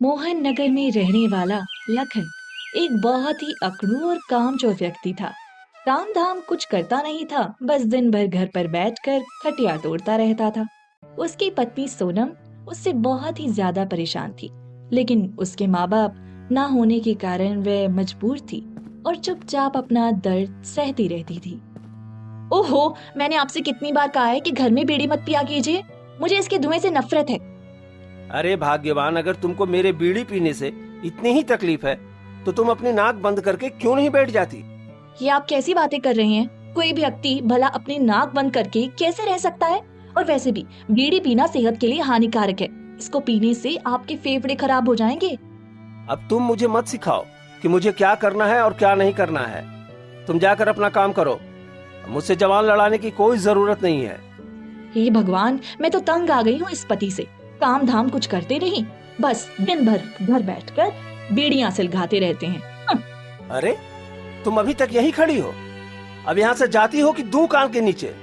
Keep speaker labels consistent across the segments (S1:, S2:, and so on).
S1: मोहन नगर में रहने वाला लखन एक बहुत ही अकड़ू और कामचोर व्यक्ति था। काम धाम कुछ करता नहीं था, बस दिन भर घर पर बैठकर खटिया तोड़ता रहता था। उसकी पत्नी सोनम उससे बहुत ही ज्यादा परेशान थी, लेकिन उसके माँ बाप ना होने के कारण वह मजबूर थी और चुपचाप अपना दर्द सहती रहती थी। ओहो, मैंने आपसे कितनी बार कहा है कि घर में बीड़ी मत पिया कीजिए। मुझे इसके धुएं से नफरत है।
S2: अरे भाग्यवान, अगर तुमको मेरे बीड़ी पीने से इतनी ही तकलीफ है तो तुम अपनी नाक बंद करके क्यों नहीं बैठ जाती।
S1: ये आप कैसी बातें कर रहे हैं? कोई भी व्यक्ति भला अपनी नाक बंद करके कैसे रह सकता है? और वैसे भी बीड़ी पीना सेहत के लिए हानिकारक है। इसको पीने से आपके फेफड़े खराब हो जाएंगे।
S2: अब तुम मुझे मत सिखाओ कि मुझे क्या करना है और क्या नहीं करना है। तुम जाकर अपना काम करो। मुझसे जवान लड़ाने की कोई जरूरत नहीं है।
S1: हे भगवान, मैं तो तंग आ गई हूँ इस पति से। काम धाम कुछ करते नहीं, बस दिन भर घर बैठकर बीड़ियां सुलगाते रहते हैं।
S2: अरे, तुम अभी तक यही खड़ी हो? अब यहाँ से जाती हो कि दूं कान के नीचे?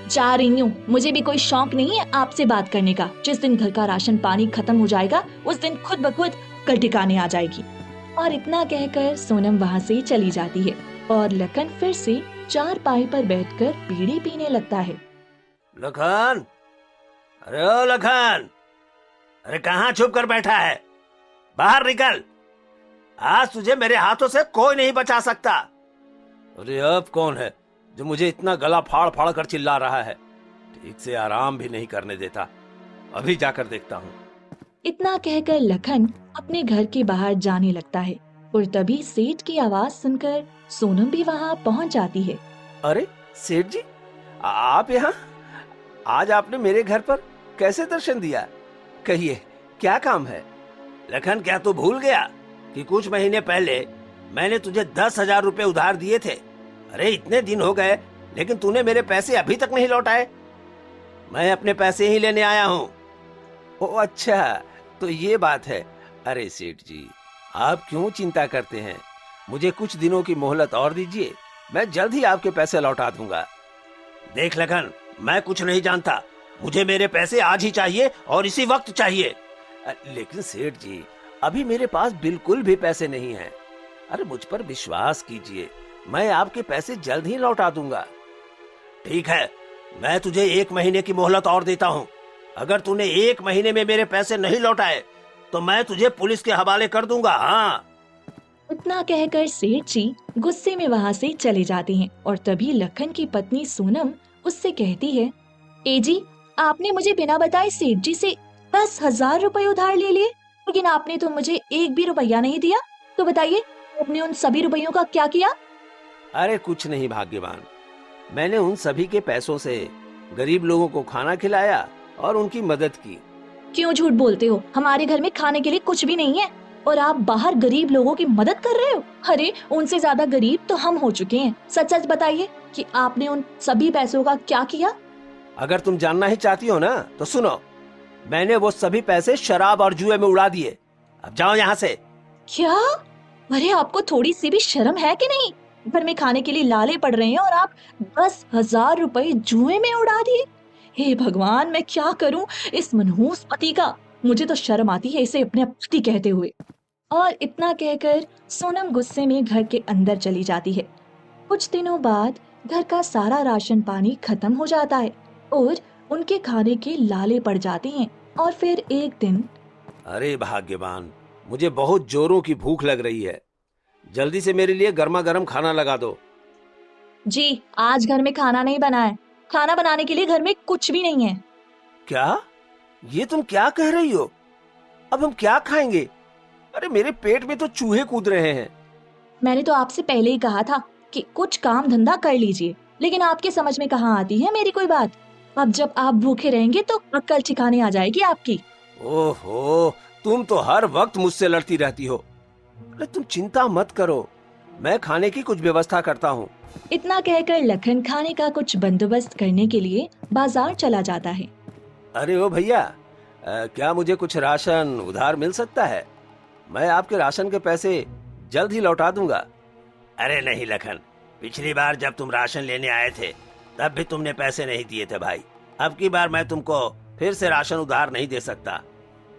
S1: जा रही हूँ। मुझे भी कोई शौक नहीं है आपसे बात करने का। जिस दिन घर का राशन पानी खत्म हो जाएगा उस दिन खुद ब खुद कल ठिकाने आ जाएगी। और इतना कहकर सोनम वहाँ से चली जाती है और लखन फिर से चारपाई पर बैठकर बीड़ी पीने लगता है।
S2: लखन, अरे ओ लखन, अरे कहाँ छुप कर बैठा है? बाहर निकल। आज तुझे मेरे हाथों से कोई नहीं बचा सकता। अरे अब कौन है जो मुझे इतना गला फाड़ फाड़ कर चिल्ला रहा है? ठीक से आराम भी नहीं करने देता। अभी जाकर देखता हूँ।
S1: इतना कहकर लखन अपने घर के बाहर जाने लगता है और तभी सेठ की आवाज सुनकर सोनम भी वहाँ पहुँच जाती है।
S2: अरे सेठ जी, आप यहाँ? आज आपने मेरे घर पर कैसे दर्शन दिया? कहिए, क्या काम है? लखन, क्या तू भूल गया कि कुछ महीने पहले मैंने तुझे 10,000 रुपए उधार दिए थे? अरे इतने दिन हो गए लेकिन तूने मेरे पैसे अभी तक नहीं लौटाए। मैं अपने पैसे ही लेने आया हूँ। ओ अच्छा, तो ये बात है। अरे सेठ जी, आप क्यों चिंता करते हैं? मुझे कुछ दिनों की मोहलत और दीजिए, मैं जल्द ही आपके पैसे लौटा दूंगा। देख लखन, मैं कुछ नहीं जानता। मुझे मेरे पैसे आज ही चाहिए और इसी वक्त चाहिए। लेकिन सेठ जी, अभी मेरे पास बिल्कुल भी पैसे नहीं हैं। अरे मुझ पर विश्वास कीजिए, मैं आपके पैसे जल्द ही लौटा दूंगा। ठीक है, मैं तुझे 1 महीने की मोहलत और देता हूँ। अगर तूने 1 महीने में मेरे पैसे नहीं लौटाए तो मैं तुझे पुलिस के हवाले कर दूंगा। हाँ।
S1: इतना कहकर सेठ जी गुस्से में वहाँ से चले जाते हैं और तभी लखन की पत्नी सोनम उससे कहती है, ए जी, आपने मुझे बिना बताए सेठ जी से 10,000 रुपए उधार ले लिए, लेकिन आपने तो मुझे एक भी रुपया नहीं दिया। तो बताइए, आपने उन सभी रुपयों का क्या किया?
S2: अरे कुछ नहीं भाग्यवान, मैंने उन सभी के पैसों से गरीब लोगों को खाना खिलाया और उनकी मदद की।
S1: क्यों झूठ बोलते हो? हमारे घर में खाने के लिए कुछ भी नहीं है और आप बाहर गरीब लोगों की मदद कर रहे हो। अरे उनसे ज्यादा गरीब तो हम हो चुके हैं। सच सच बताइए कि आपने उन सभी पैसों का क्या किया?
S2: अगर तुम जानना ही चाहती हो ना तो सुनो, मैंने वो सभी पैसे शराब और जुए में उड़ा दिए। अब जाओ यहाँ से।
S1: क्या? अरे आपको थोड़ी सी भी शर्म है कि नहीं? घर में खाने के लिए लाले पड़ रहे हैं और आप 10,000 रुपए जुए में उड़ा दिए। हे भगवान, मैं क्या करूं इस मनहूस पति का। मुझे तो शर्म आती है इसे अपने पति कहते हुए। और इतना कहकर सोनम गुस्से में घर के अंदर चली जाती है। कुछ दिनों बाद घर का सारा राशन पानी खत्म हो जाता है और उनके खाने के लाले पड़ जाते हैं। और फिर एक दिन,
S2: अरे भाग्यवान, मुझे बहुत जोरों की भूख लग रही है। जल्दी से मेरे लिए गर्मा गर्म खाना लगा दो।
S1: जी आज घर में खाना नहीं बना है। खाना बनाने के लिए घर में कुछ भी नहीं है।
S2: क्या? ये तुम क्या कह रही हो? अब हम क्या खाएंगे? अरे मेरे पेट में तो चूहे कूद रहे हैं।
S1: मैंने तो आपसे पहले ही कहा था कि कुछ काम धंधा कर लीजिए, लेकिन आपके समझ में कहाँ आती है मेरी कोई बात। अब जब आप भूखे रहेंगे तो अक्ल ठिकाने आ जाएगी आपकी।
S2: ओहो, तुम तो हर वक्त मुझसे लड़ती रहती हो। अरे तुम चिंता मत करो, मैं खाने की कुछ व्यवस्था करता हूँ।
S1: इतना कहकर लखन खाने का कुछ बंदोबस्त करने के लिए बाजार चला जाता है।
S2: अरे ओ भैया, क्या मुझे कुछ राशन उधार मिल सकता है? मैं आपके राशन के पैसे जल्द ही लौटा दूंगा। अरे नहीं लखन, पिछली बार जब तुम राशन लेने आए थे तब भी तुमने पैसे नहीं दिए थे भाई। अब की बार मैं तुमको फिर से राशन उधार नहीं दे सकता।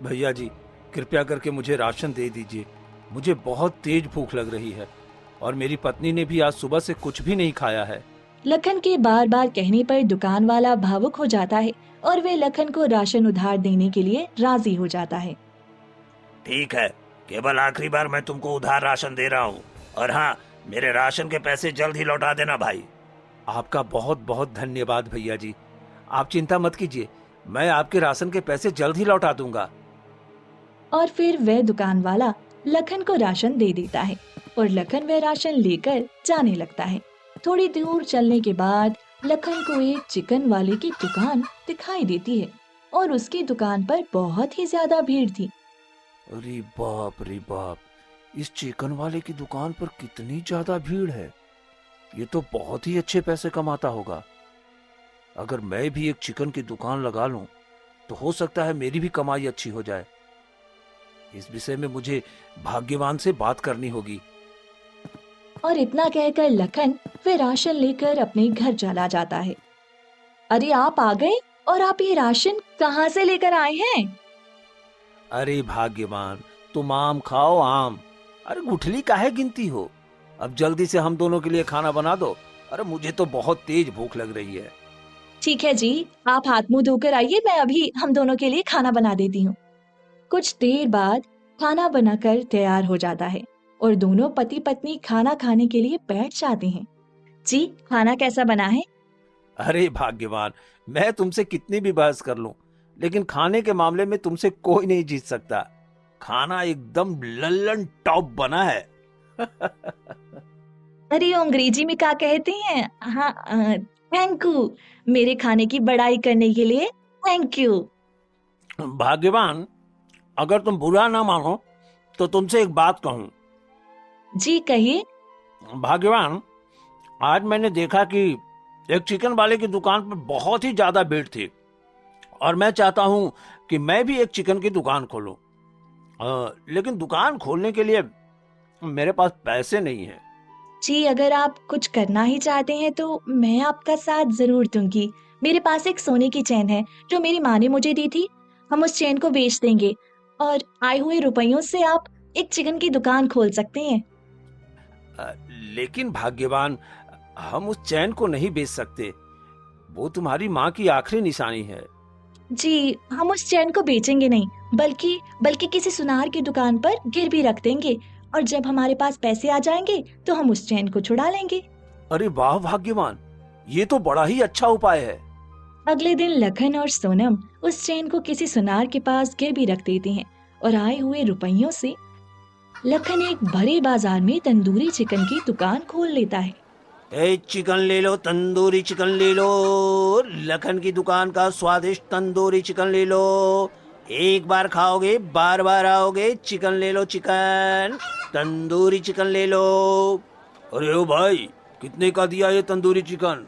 S2: भैया जी, कृपया करके मुझे राशन दे दीजिए। मुझे बहुत तेज भूख लग रही है और मेरी पत्नी ने भी आज सुबह से कुछ भी नहीं खाया है।
S1: लखन के बार बार कहने पर दुकान वाला भावुक हो जाता है और वे लखन को राशन उधार देने के लिए राजी हो जाता है।
S2: ठीक है, केवल आखिरी बार मैं तुमको उधार राशन दे रहा हूँ, और हाँ, मेरे राशन के पैसे जल्द ही लौटा देना भाई। आपका बहुत बहुत धन्यवाद भैया जी। आप चिंता मत कीजिए, मैं आपके राशन के पैसे जल्द ही लौटा दूंगा।
S1: और फिर वह दुकान वाला लखन को राशन दे देता है और लखन वह राशन लेकर जाने लगता है। थोड़ी दूर चलने के बाद लखन को एक चिकन वाले की दुकान दिखाई देती है और उसकी दुकान पर बहुत ही ज्यादा भीड़ थी।
S2: अरे बाप रे बाप, इस चिकन वाले की दुकान पर कितनी ज्यादा भीड़ है। ये तो बहुत ही अच्छे पैसे कमाता होगा। अगर मैं भी एक चिकन की दुकान लगा लूं तो हो सकता है मेरी भी कमाई अच्छी हो जाए। इस विषय में मुझे भाग्यवान से बात करनी होगी।
S1: और इतना कहकर लखन वे राशन लेकर अपने घर चला जाता है। अरे आप आ गए, और आप ये राशन कहाँ से लेकर आए हैं?
S2: अरे भाग्यवान, तुम आम खाओ आम। अरे गुठली काहे गिनती हो? अब जल्दी से हम दोनों के लिए खाना बना दो। अरे मुझे तो बहुत तेज भूख लग रही है।
S1: ठीक है जी, आप हाथ मुंह धोकर आइए, मैं अभी हम दोनों के लिए खाना बना देती हूँ। कुछ देर बाद खाना बनाकर तैयार हो जाता है और दोनों पति पत्नी खाना खाने के लिए बैठ जाते हैं। जी, खाना कैसा बना है?
S2: अरे भाग्यवान, मैं तुमसे कितनी भी बहस कर लूं, लेकिन खाने के मामले में तुमसे कोई नहीं जीत सकता। खाना एकदम लल्लन टॉप बना है।
S1: अरे वो अंग्रेजी में क्या कहते हैं? हाँ, थैंक यू। मेरे खाने की बड़ाई करने के लिए थैंक यू।
S2: भाग्यवान, अगर तुम बुरा ना मानो तो तुमसे एक बात कहूं।
S1: जी कहिए।
S2: भाग्यवान, आज मैंने देखा कि एक चिकन वाले की दुकान पर बहुत ही ज्यादा भीड़ थी, और मैं चाहता हूं कि मैं भी एक चिकन की दुकान खोलूं। लेकिन दुकान खोलने के लिए मेरे पास पैसे नहीं है।
S1: जी, अगर आप कुछ करना ही चाहते हैं तो मैं आपका साथ जरूर दूंगी। मेरे पास एक सोने की चेन है जो मेरी माँ ने मुझे दी थी। हम उस चेन को बेच देंगे और आए हुए रुपयों से आप एक चिकन की दुकान खोल सकते हैं।
S2: लेकिन भाग्यवान, हम उस चैन को नहीं बेच सकते। वो तुम्हारी माँ की आखिरी निशानी है।
S1: जी, हम उस चैन को बेचेंगे नहीं, बल्कि बल्कि किसी सुनार की दुकान पर गिरवी रख देंगे, और जब हमारे पास पैसे आ जाएंगे तो हम उस चैन को छुड़ा लेंगे।
S2: अरे वाह भाग्यवान, ये तो बड़ा ही अच्छा उपाय है।
S1: अगले दिन लखन और सोनम उस चेन को किसी सुनार के पास गिरवी रख देते हैं और आए हुए रुपयों से लखन एक बड़े बाजार में तंदूरी चिकन की दुकान खोल लेता है।
S2: चिकन ले लो, तंदूरी चिकन ले लो। लखन की दुकान का स्वादिष्ट तंदूरी चिकन ले लो। एक बार खाओगे बार बार आओगे। चिकन ले लो, चिकन, तंदूरी चिकन ले लो। अरे ओ भाई, कितने का दिया ये तंदूरी चिकन?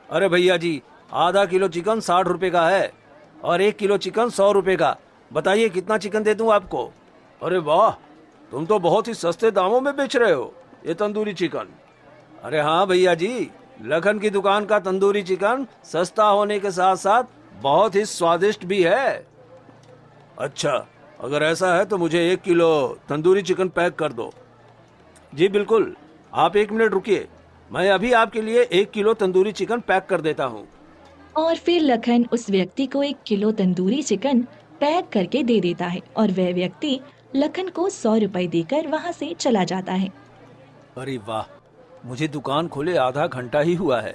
S2: अरे भैया जी, आधा किलो चिकन 60 रुपए का है और 1 किलो चिकन 100 रुपए का। बताइए कितना चिकन दे दूं आपको? अरे वाह, तुम तो बहुत ही सस्ते दामों में बेच रहे हो ये तंदूरी चिकन। अरे हाँ भैया जी, लखन की दुकान का तंदूरी चिकन सस्ता होने के साथ साथ बहुत ही स्वादिष्ट भी है। अच्छा, अगर ऐसा है तो मुझे 1 किलो तंदूरी चिकन पैक कर दो। जी बिल्कुल, आप 1 मिनट रुकिए, मैं अभी आपके लिए 1 किलो तंदूरी चिकन पैक कर देता हूँ।
S1: और फिर लखन उस व्यक्ति को 1 किलो तंदूरी चिकन पैक करके दे देता है और वह व्यक्ति लखन को 100 रुपए देकर वहां से चला जाता है।
S2: अरे वाह, मुझे दुकान खोले आधा घंटा ही हुआ है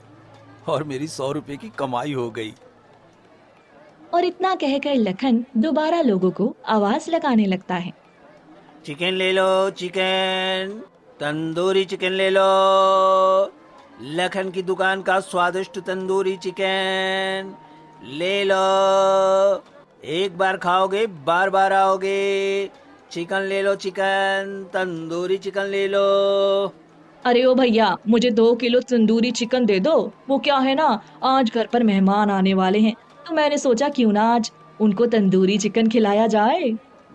S2: और मेरी 100 रुपए की कमाई हो गई।
S1: और इतना कहकर लखन दोबारा लोगों को आवाज लगाने लगता है।
S2: चिकन ले लो, चिकन, तंदूरी चिकन ले लो। लखन की दुकान का स्वादिष्ट तंदूरी चिकन ले लो। एक बार खाओगे बार बार आओगे। चिकन ले लो, चिकन, तंदूरी चिकन ले लो।
S1: अरे ओ भैया, मुझे 2 किलो तंदूरी चिकन दे दो। वो क्या है ना, आज घर पर मेहमान आने वाले हैं, तो मैंने सोचा क्यों ना आज उनको तंदूरी चिकन खिलाया जाए।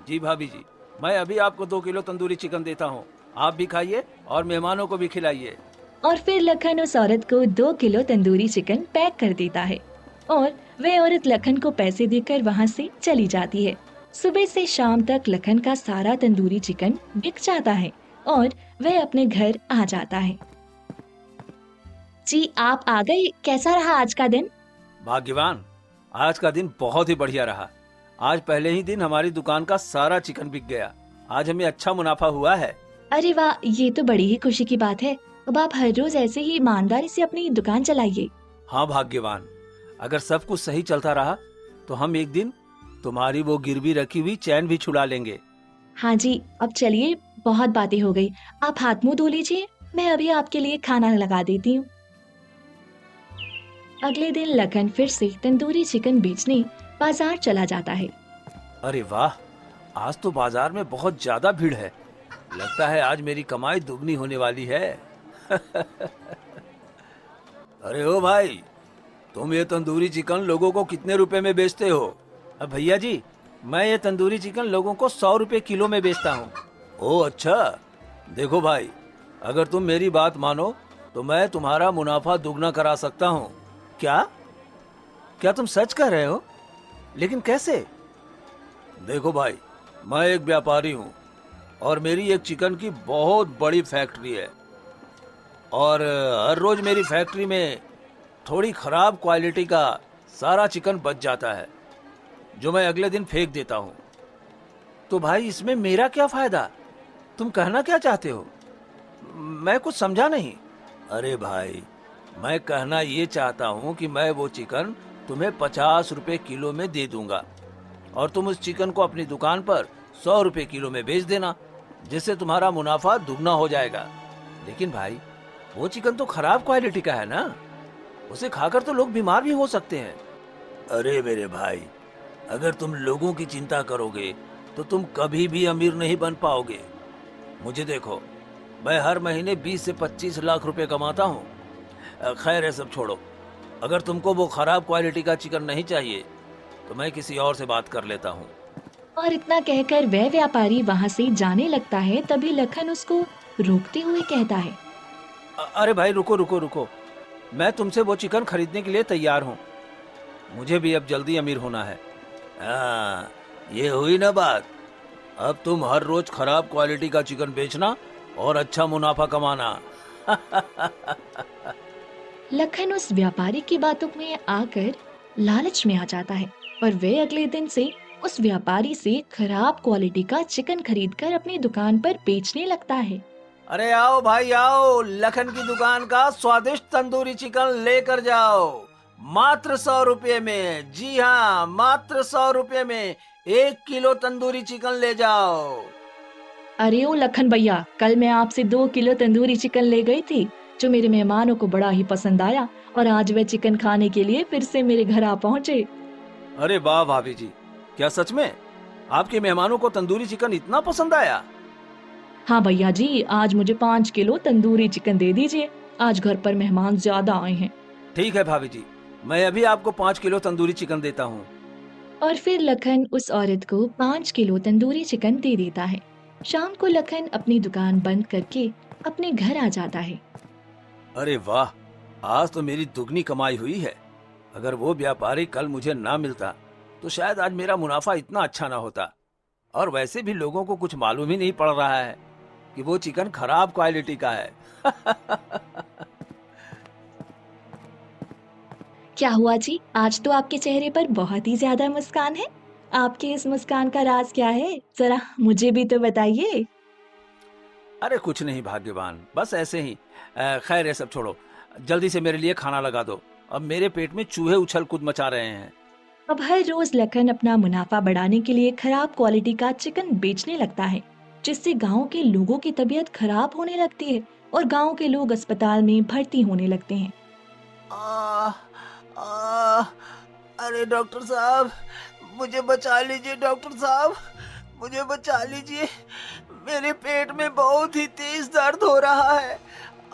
S2: जी भाभी जी, मैं अभी आपको 2 किलो तंदूरी चिकन देता हूँ। आप भी खाइए और मेहमानों को भी खिलाइए।
S1: और फिर लखन उस औरत को 2 किलो तंदूरी चिकन पैक कर देता है और वह औरत लखन को पैसे देकर वहां से चली जाती है। सुबह से शाम तक लखन का सारा तंदूरी चिकन बिक जाता है और वह अपने घर आ जाता है। जी आप आ गए, कैसा रहा आज का दिन?
S2: भाग्यवान, आज का दिन बहुत ही बढ़िया रहा। आज पहले ही दिन हमारी दुकान का सारा चिकन बिक गया। आज हमें अच्छा मुनाफा हुआ है।
S1: अरे वाह, ये तो बड़ी ही खुशी की बात है। अब आप हर रोज ऐसे ही ईमानदारी से अपनी दुकान चलाइए।
S2: हाँ भाग्यवान, अगर सब कुछ सही चलता रहा तो हम एक दिन तुम्हारी वो गिरवी रखी हुई चैन भी छुड़ा लेंगे।
S1: हाँ जी, अब चलिए, बहुत बातें हो गई। आप हाथ मुंह धो लीजिए, मैं अभी आपके लिए खाना लगा देती हूँ। अगले दिन लखन फिर से तंदूरी चिकन बेचने बाजार चला जाता है।
S2: अरे वाह, आज तो बाजार में बहुत ज्यादा भीड़ है। लगता है आज मेरी कमाई दुगनी होने वाली है। अरे ओ भाई, तुम ये तंदूरी चिकन लोगों को कितने रुपए में बेचते हो? अब भैया जी, मैं ये तंदूरी चिकन लोगों को 100 रुपए किलो में बेचता हूँ। ओह अच्छा, देखो भाई, अगर तुम मेरी बात मानो तो मैं तुम्हारा मुनाफा दुगना करा सकता हूँ। क्या क्या तुम सच कह रहे हो? लेकिन कैसे? देखो भाई, मैं एक व्यापारी हूँ और मेरी एक चिकन की बहुत बड़ी फैक्ट्री है और हर रोज मेरी फैक्ट्री में थोड़ी खराब क्वालिटी का सारा चिकन बच जाता है जो मैं अगले दिन फेंक देता हूँ। तो भाई इसमें मेरा क्या फायदा? तुम कहना क्या चाहते हो? मैं कुछ समझा नहीं। अरे भाई, मैं कहना ये चाहता हूँ कि मैं वो चिकन तुम्हें 50 रुपए किलो में दे दूंगा और तुम उस चिकन को अपनी दुकान पर 100 रुपए किलो में बेच देना, जिससे तुम्हारा मुनाफा दुगना हो जाएगा। लेकिन भाई, वो चिकन तो खराब क्वालिटी का है ना, उसे खाकर तो लोग बीमार भी हो सकते हैं। अरे मेरे भाई, अगर तुम लोगों की चिंता करोगे तो तुम कभी भी अमीर नहीं बन पाओगे। मुझे देखो, मैं हर महीने 20 से 25 लाख रुपए कमाता हूँ। खैर है, सब छोड़ो। अगर तुमको वो खराब क्वालिटी का चिकन नहीं चाहिए तो मैं किसी और से बात कर लेता हूँ।
S1: और इतना कहकर वह व्यापारी वहां से जाने लगता है। तभी लखन उसको रोकते हुए कहता है।
S2: अरे भाई, रुको रुको रुको, मैं तुमसे वो चिकन खरीदने के लिए तैयार हूँ। मुझे भी अब जल्दी अमीर होना है। हाँ, ये हुई ना बात। अब तुम हर रोज खराब क्वालिटी का चिकन बेचना और अच्छा मुनाफा कमाना।
S1: लखन उस व्यापारी की बातों में आकर लालच में आ जाता है और वह अगले दिन से उस व्यापारी से खराब क्वालिटी का चिकन खरीदकर अपनी दुकान पर बेचने लगता है।
S2: अरे आओ भाई आओ, लखन की दुकान का स्वादिष्ट तंदूरी चिकन लेकर जाओ, मात्र 100 रुपये में। जी हाँ, मात्र 100 रुपये में 1 किलो तंदूरी चिकन ले जाओ।
S1: अरे ओ लखन भैया, कल मैं आपसे 2 किलो तंदूरी चिकन ले गई थी जो मेरे मेहमानों को बड़ा ही पसंद आया और आज वे चिकन खाने के लिए फिर से मेरे घर आ पहुंचे।
S2: अरे वाह भाभी जी, क्या सच में आपके मेहमानों को तंदूरी चिकन इतना पसंद आया?
S1: हाँ भैया जी, आज मुझे 5 किलो तंदूरी चिकन दे दीजिए, आज घर पर मेहमान ज्यादा आए हैं।
S2: ठीक है भाभी जी, मैं अभी आपको 5 किलो तंदूरी चिकन देता हूँ।
S1: और फिर लखन उस औरत को 5 किलो तंदूरी चिकन दे देता है। शाम को लखन अपनी दुकान बंद करके अपने घर आ जाता है।
S2: अरे वाह, आज तो मेरी दुगनी कमाई हुई है। अगर वो व्यापारी कल मुझे ना मिलता तो शायद आज मेरा मुनाफा इतना अच्छा ना होता। और वैसे भी लोगों को कुछ मालूम ही नहीं पड़ रहा है कि वो चिकन खराब क्वालिटी का है।
S1: क्या हुआ जी, आज तो आपके चेहरे पर बहुत ही ज्यादा मुस्कान है। आपके इस मुस्कान का राज क्या है, जरा मुझे भी तो बताइए।
S2: अरे कुछ नहीं भाग्यवान, बस ऐसे ही। खैर ये सब छोड़ो, जल्दी से मेरे लिए खाना लगा दो। अब मेरे पेट में चूहे उछल कूद मचा रहे हैं।
S1: अब हर रोज लखन अपना मुनाफा बढ़ाने के लिए खराब क्वालिटी का चिकन बेचने लगता है, जिससे गांव के लोगों की तबीयत खराब होने लगती है और गांव के लोग अस्पताल में भर्ती होने लगते हैं।
S2: आ, आ, अरे डॉक्टर साहब, मुझे बचा लीजिए। डॉक्टर साहब, मुझे बचा लीजिए। मेरे पेट में बहुत ही तेज दर्द हो रहा है।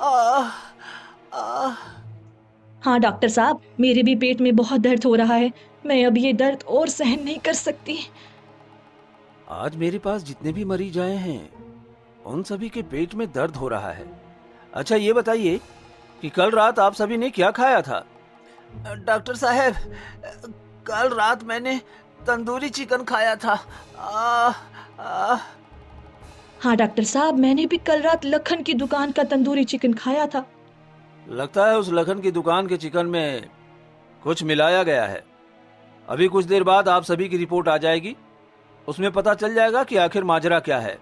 S2: आ, आ,
S1: हाँ डॉक्टर साहब, मेरे भी पेट में बहुत दर्द हो रहा है, मैं अब ये दर्द और सहन नहीं कर सकती।
S2: आज मेरे पास जितने भी मरीज आए हैं उन सभी के पेट में दर्द हो रहा है। अच्छा ये बताइए कि कल रात आप सभी ने क्या खाया था? डॉक्टर साहब, कल रात मैंने तंदूरी चिकन खाया था। आ, आ,
S1: हाँ डॉक्टर साहब, मैंने भी कल रात लखन की दुकान का तंदूरी चिकन खाया था।
S2: लगता है उस लखन की दुकान के चिकन में कुछ मिलाया गया है। अभी कुछ देर बाद आप सभी की रिपोर्ट आ जाएगी, उसमें पता चल जाएगा कि आखिर माजरा क्या है।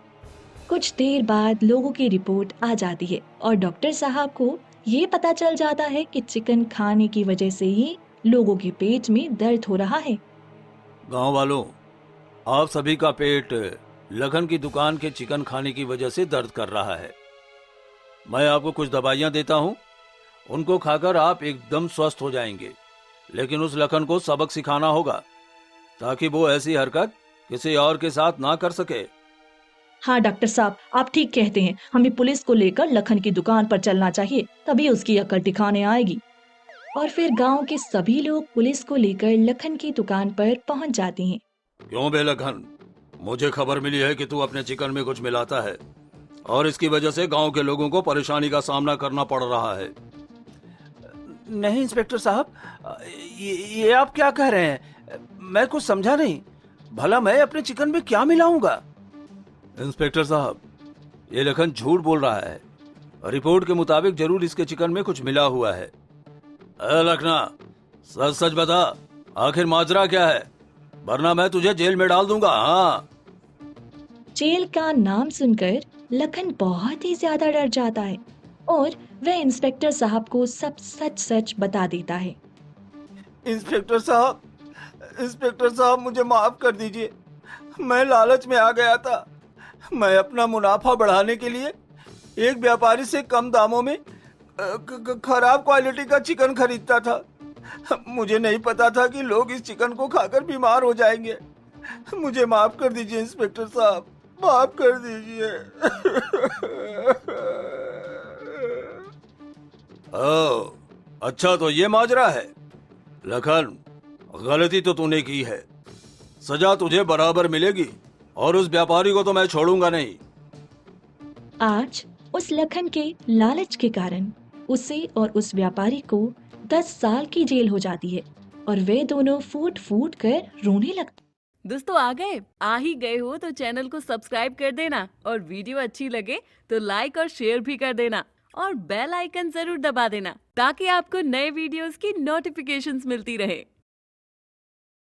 S1: कुछ देर बाद लोगों की रिपोर्ट आ जाती है और डॉक्टर साहब को ये पता चल जाता है कि चिकन खाने की वजह से ही लोगों के पेट में दर्द हो रहा है।
S2: गांव वालों, आप सभी का पेट लखन की दुकान के चिकन खाने की वजह से दर्द कर रहा है। मैं आपको कुछ दवाइयां देता हूं, उनको खाकर आप एकदम स्वस्थ हो जाएंगे। लेकिन उस लखन को सबक सिखाना होगा ताकि वो ऐसी हरकत किसी और के साथ ना कर सके।
S1: हाँ डॉक्टर साहब, आप ठीक कहते हैं, हमें पुलिस को लेकर लखन की दुकान पर चलना चाहिए, तभी उसकी अकल ठिकाने आएगी। और फिर गांव के सभी लोग पुलिस को लेकर लखन की दुकान पर पहुंच जाते हैं।
S2: क्यों बे लखन, मुझे खबर मिली है कि तू अपने चिकन में कुछ मिलाता है और इसकी वजह से गांव के लोगों को परेशानी का सामना करना पड़ रहा है। नहीं इंस्पेक्टर साहब, ये आप क्या कह रहे हैं? मैं कुछ समझा नहीं। भला मैं अपने चिकन में क्या मिलाऊंगा? इंस्पेक्टर साहब, ये लखन झूठ बोल रहा है। रिपोर्ट के मुताबिक जरूर इसके चिकन में कुछ मिला हुआ है। लखना, सच सच बता, आखिर माजरा क्या है, वरना मैं तुझे जेल में डाल दूंगा। हाँ।
S1: जेल का नाम सुनकर लखन बहुत ही ज्यादा डर जाता है और वह इंस्पेक्टर साहब को सब सच सच बता देता है।
S2: इंस्पेक्टर साहब, इंस्पेक्टर साहब, मुझे माफ कर दीजिए। मैं लालच में आ गया था। मैं अपना मुनाफा बढ़ाने के लिए एक व्यापारी से कम दामों में खराब क्वालिटी का चिकन खरीदता था। मुझे नहीं पता था कि लोग इस चिकन को खाकर बीमार हो जाएंगे। मुझे माफ कर दीजिए इंस्पेक्टर साहब, माफ कर दीजिए। ओह, अच्छा तो ये माजरा है। लखन, गलती तो तूने की है, सजा तुझे बराबर मिलेगी और उस व्यापारी को तो मैं छोड़ूंगा नहीं।
S1: आज उस लखन के लालच के कारण उसे और उस व्यापारी को 10 साल की जेल हो जाती है और वे दोनों फूट फूट कर रोने लगते।
S3: दोस्तों आ ही गए हो तो चैनल को सब्सक्राइब कर देना और वीडियो अच्छी लगे तो लाइक और शेयर भी कर देना और बेल आइकन जरूर दबा देना ताकि आपको नए वीडियोस की नोटिफिकेशंस मिलती रहे।